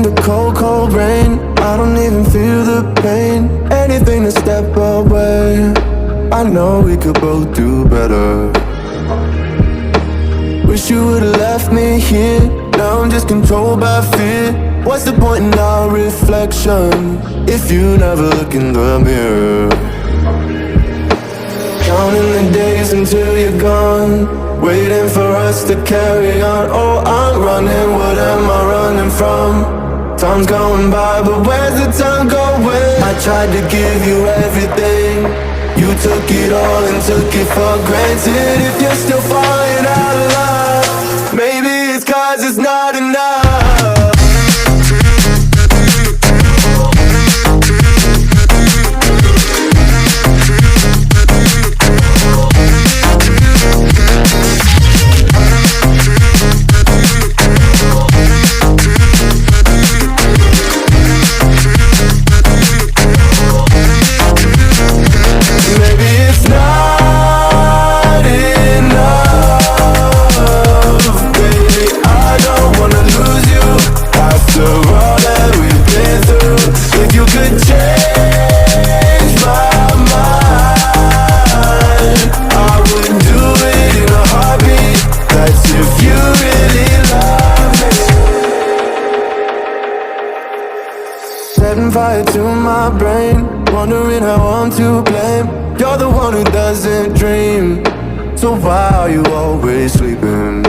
the cold, cold rain. I don't even feel the pain. Anything to step away. I know we could both do better. Wish you would've left me here. Now I'm just controlled by fear. What's the point in our reflection if you never look in the mirror? Counting the days until you're gone, waiting for us to carry on. Oh, I'm running, what am I running from? Time's going by, but where's the time going? I tried to give you everything, you took it all and took it for granted. If you're still falling out of love, maybe it's 'cause it's not enough. 'Setting fire to my brain, wondering how I'm to blame. You're the one who doesn't dream, so why are you always sleeping?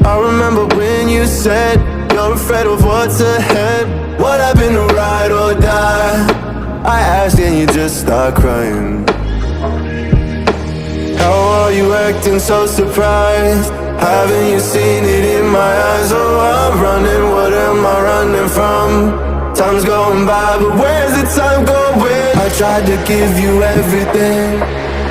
I remember when you said you're afraid of what's ahead. What happened to ride or die? I asked and you just start crying. How are you acting so surprised? Haven't you seen it in my eyes? Oh, I'm running, what am I running from? Time's going by, but where's the time going? I tried to give you everything,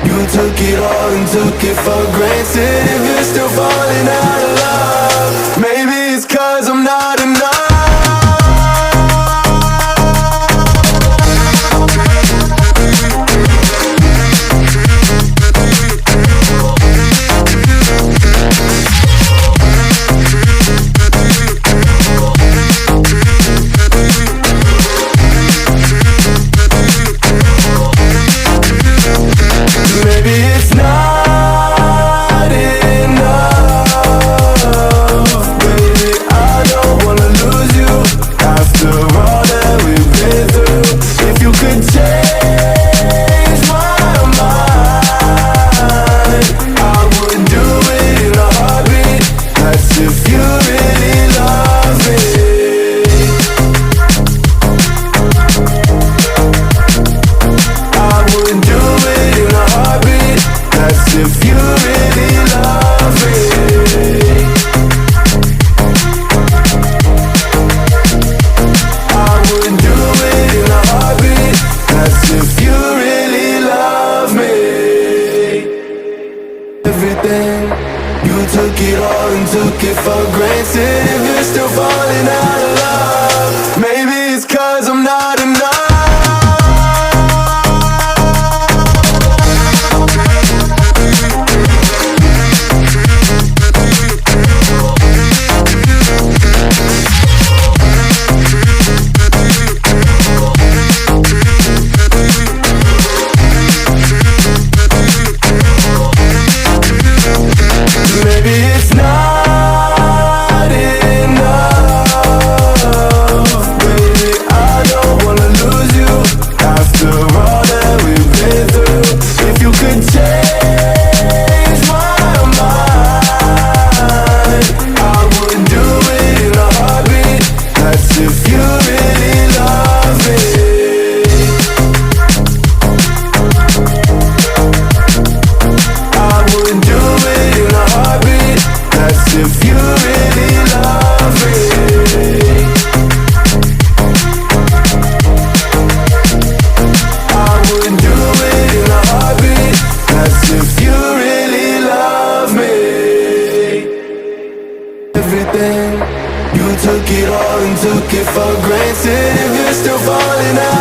you took it all and took it for granted. If you're still falling out of love, maybe it's 'cause I'm not enough. You took it all and took it for granted. If you're still falling out of love, maybe it's 'cause I'm not enough. Maybe it's not enough, baby, I don't wanna lose you. After all that we've been through, if you could change my mind, I would do it in a heartbeat. That's if you really love me. I would do it in a heartbeat. That's if you really love me. I would do it in a heartbeat. That's if you really love me. Everything, you took it all and took it for granted. If you're still falling out